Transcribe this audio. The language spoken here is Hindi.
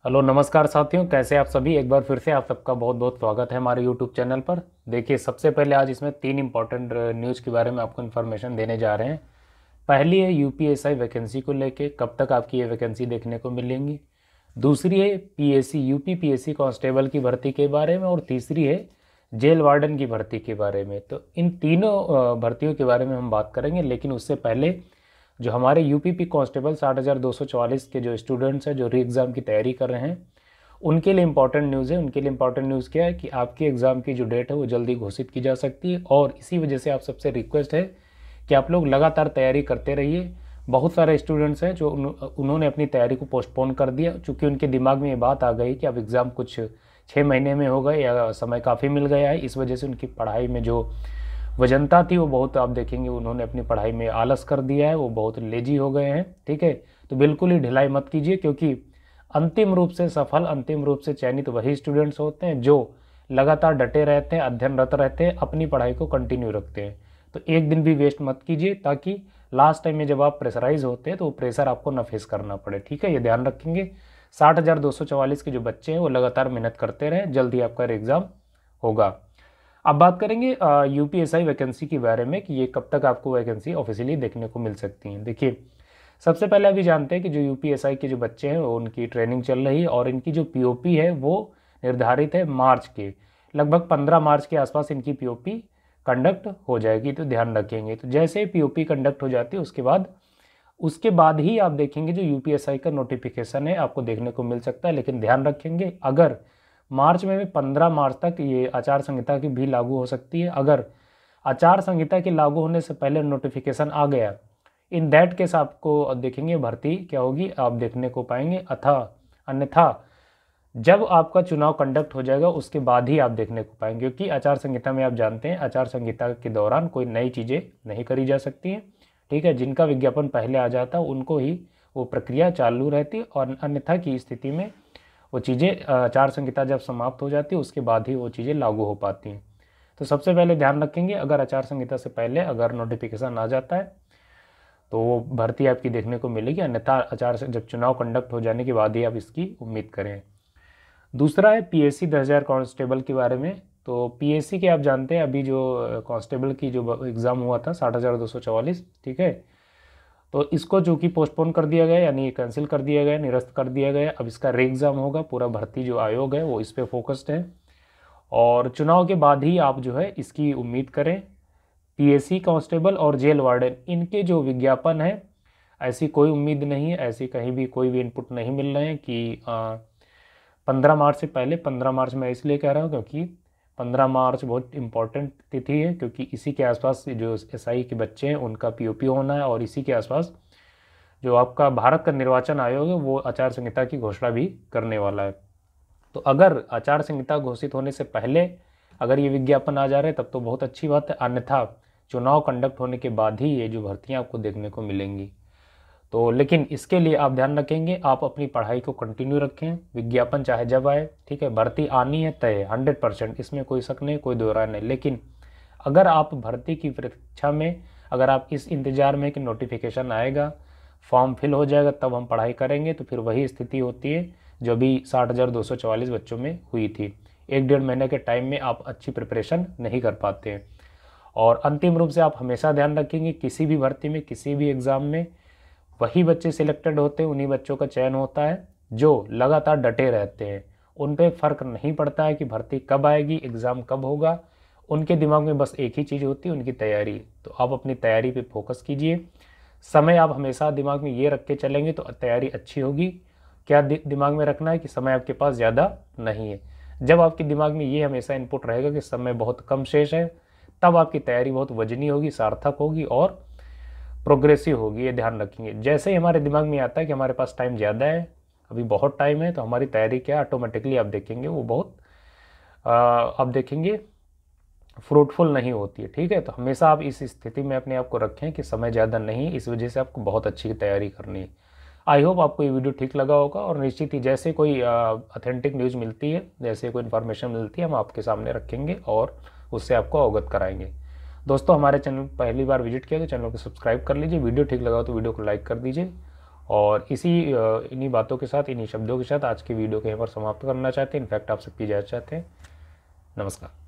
हेलो नमस्कार साथियों, कैसे आप सभी। एक बार फिर से आप सबका बहुत बहुत स्वागत है हमारे यूट्यूब चैनल पर। देखिए, सबसे पहले आज इसमें 3 इंपॉर्टेंट न्यूज़ के बारे में आपको इन्फॉर्मेशन देने जा रहे हैं। पहली है यूपीएसआई वैकेंसी को लेके, कब तक आपकी ये वैकेंसी देखने को मिलेंगी। दूसरी है पीएससी यूपी पीएससी कांस्टेबल की भर्ती के बारे में। और तीसरी है जेल वार्डन की भर्ती के बारे में। तो इन तीनों भर्तियों के बारे में हम बात करेंगे, लेकिन उससे पहले जो हमारे यूपीपी कांस्टेबल 60,244 के जो स्टूडेंट्स हैं जो री एग्ज़ाम की तैयारी कर रहे हैं, उनके लिए इंपॉर्टेंट न्यूज़ है। उनके लिए इंपॉर्टेंट न्यूज़ क्या है कि आपके एग्ज़ाम की जो डेट है वो जल्दी घोषित की जा सकती है। और इसी वजह से आप सबसे रिक्वेस्ट है कि आप लोग लगातार तैयारी करते रहिए। बहुत सारे स्टूडेंट्स हैं जो उन्होंने अपनी तैयारी को पोस्टपोन कर दिया, चूँकि उनके दिमाग में ये बात आ गई कि अब एग्ज़ाम कुछ 6 महीने में हो गए या समय काफ़ी मिल गया है। इस वजह से उनकी पढ़ाई में जो वजनता थी वो बहुत, आप देखेंगे उन्होंने अपनी पढ़ाई में आलस कर दिया है, वो बहुत लेजी हो गए हैं। ठीक है, तो बिल्कुल ही ढिलाई मत कीजिए, क्योंकि अंतिम रूप से सफल, अंतिम रूप से चयनित वही स्टूडेंट्स होते हैं जो लगातार डटे रहते हैं, अध्ययनरत रहते हैं, अपनी पढ़ाई को कंटिन्यू रखते हैं। तो एक दिन भी वेस्ट मत कीजिए, ताकि लास्ट टाइम में जब आप प्रेशराइज होते हैं तो वो प्रेशर आपको न फेस करना पड़े। ठीक है, ये ध्यान रखेंगे। 60,244 के जो बच्चे हैं वो लगातार मेहनत करते रहें, जल्दी आपका एग्ज़ाम होगा। अब बात करेंगे यूपीएसआई वैकेंसी के बारे में कि ये कब तक आपको वैकेंसी ऑफिशियली देखने को मिल सकती हैं। देखिए, सबसे पहले अभी जानते हैं कि जो यूपीएसआई के जो बच्चे हैं वो उनकी ट्रेनिंग चल रही है, और इनकी जो पीओपी है वो निर्धारित है मार्च के लगभग 15 मार्च के आसपास इनकी पीओपी कंडक्ट हो जाएगी। तो ध्यान रखेंगे, तो जैसे पीओपी कंडक्ट हो जाती है उसके बाद ही आप देखेंगे जो यूपीएसआई का नोटिफिकेशन है आपको देखने को मिल सकता है। लेकिन ध्यान रखेंगे, अगर मार्च में भी 15 मार्च तक ये आचार संहिता की भी लागू हो सकती है। अगर आचार संहिता के लागू होने से पहले नोटिफिकेशन आ गया, इन दैट केस आपको देखेंगे भर्ती क्या होगी आप देखने को पाएंगे। अन्यथा जब आपका चुनाव कंडक्ट हो जाएगा उसके बाद ही आप देखने को पाएंगे, क्योंकि आचार संहिता में आप जानते हैं आचार संहिता के दौरान कोई नई चीज़ें नहीं करी जा सकती हैं। ठीक है, जिनका विज्ञापन पहले आ जाता है उनको ही वो प्रक्रिया चालू रहती है, और अन्यथा की स्थिति में वो चीज़ें आचार संहिता जब समाप्त हो जाती है उसके बाद ही वो चीज़ें लागू हो पाती हैं। तो सबसे पहले ध्यान रखेंगे, अगर आचार संहिता से पहले अगर नोटिफिकेशन आ जाता है तो वो भर्ती आपकी देखने को मिलेगी, अन्यथा आचार से जब चुनाव कंडक्ट हो जाने के बाद ही आप इसकी उम्मीद करें। दूसरा है पीएससी 10,000 कांस्टेबल के बारे में। तो पीएससी के आप जानते हैं अभी जो कांस्टेबल की जो एग्ज़ाम हुआ था 60,244, ठीक है, तो इसको जो कि पोस्टपोन कर दिया गया, यानी कैंसिल कर दिया गया, निरस्त कर दिया गया। अब इसका री एग्ज़ाम होगा। पूरा भर्ती जो आयोग है वो इस पर फोकस्ड है, और चुनाव के बाद ही आप जो है इसकी उम्मीद करें। पीएससी कांस्टेबल और जेल वार्डन, इनके जो विज्ञापन है ऐसी कोई उम्मीद नहीं है, ऐसी कहीं भी कोई भी इनपुट नहीं मिल रहे हैं कि 15 मार्च से पहले। 15 मार्च मैं इसलिए कह रहा हूँ क्योंकि 15 मार्च बहुत इंपॉर्टेंट तिथि है, क्योंकि इसी के आसपास जो एसआई के बच्चे हैं उनका पीओपी होना है, और इसी के आसपास जो आपका भारत का निर्वाचन आयोग है वो आचार संहिता की घोषणा भी करने वाला है। तो अगर आचार संहिता घोषित होने से पहले अगर ये विज्ञापन आ जा रहे हैं तब तो बहुत अच्छी बात है, अन्यथा चुनाव कंडक्ट होने के बाद ही ये जो भर्तियाँ आपको देखने को मिलेंगी। तो लेकिन इसके लिए आप ध्यान रखेंगे, आप अपनी पढ़ाई को कंटिन्यू रखें, विज्ञापन चाहे जब आए। ठीक है, भर्ती आनी है तय 100%, इसमें कोई शक नहीं, कोई दो राय नहीं। लेकिन अगर आप भर्ती की प्रतीक्षा में, अगर आप इस इंतज़ार में कि नोटिफिकेशन आएगा, फॉर्म फिल हो जाएगा तब हम पढ़ाई करेंगे, तो फिर वही स्थिति होती है जो भी 60,244 बच्चों में हुई थी। 1-1.5 महीने के टाइम में आप अच्छी प्रिपरेशन नहीं कर पाते हैं। और अंतिम रूप से आप हमेशा ध्यान रखेंगे, किसी भी भर्ती में, किसी भी एग्ज़ाम में वही बच्चे सिलेक्टेड होते हैं, उन्हीं बच्चों का चयन होता है जो लगातार डटे रहते हैं। उन पे फ़र्क नहीं पड़ता है कि भर्ती कब आएगी, एग्ज़ाम कब होगा। उनके दिमाग में बस एक ही चीज़ होती है, उनकी तैयारी। तो आप अपनी तैयारी पे फोकस कीजिए। समय आप हमेशा दिमाग में ये रख के चलेंगे तो तैयारी अच्छी होगी। क्या दिमाग में रखना है कि समय आपके पास ज़्यादा नहीं है। जब आपके दिमाग में ये हमेशा इनपुट रहेगा कि समय बहुत कम शेष है, तब आपकी तैयारी बहुत वजनी होगी, सार्थक होगी और प्रोग्रेसिव होगी। ये ध्यान रखेंगे। जैसे ही हमारे दिमाग में आता है कि हमारे पास टाइम ज़्यादा है, अभी बहुत टाइम है, तो हमारी तैयारी क्या ऑटोमेटिकली आप देखेंगे वो बहुत आप देखेंगे फ्रूटफुल नहीं होती है। ठीक है, तो हमेशा आप इस स्थिति में अपने आप को रखें कि समय ज़्यादा नहीं, इस वजह से आपको बहुत अच्छी तैयारी करनी है। आई होप आपको ये वीडियो ठीक लगा होगा, और निश्चित ही जैसे कोई ऑथेंटिक न्यूज़ मिलती है, जैसे कोई इन्फॉर्मेशन मिलती है, हम आपके सामने रखेंगे और उससे आपको अवगत कराएंगे। दोस्तों, हमारे चैनल पहली बार विजिट किया तो चैनल को सब्सक्राइब कर लीजिए। वीडियो ठीक लगा तो वीडियो को लाइक कर दीजिए, और इन्हीं बातों के साथ, इन्हीं शब्दों के साथ आज की वीडियो को यहाँ पर समाप्त करना चाहते हैं। इनफैक्ट आप सबकी इजाज़त चाहते हैं। नमस्कार।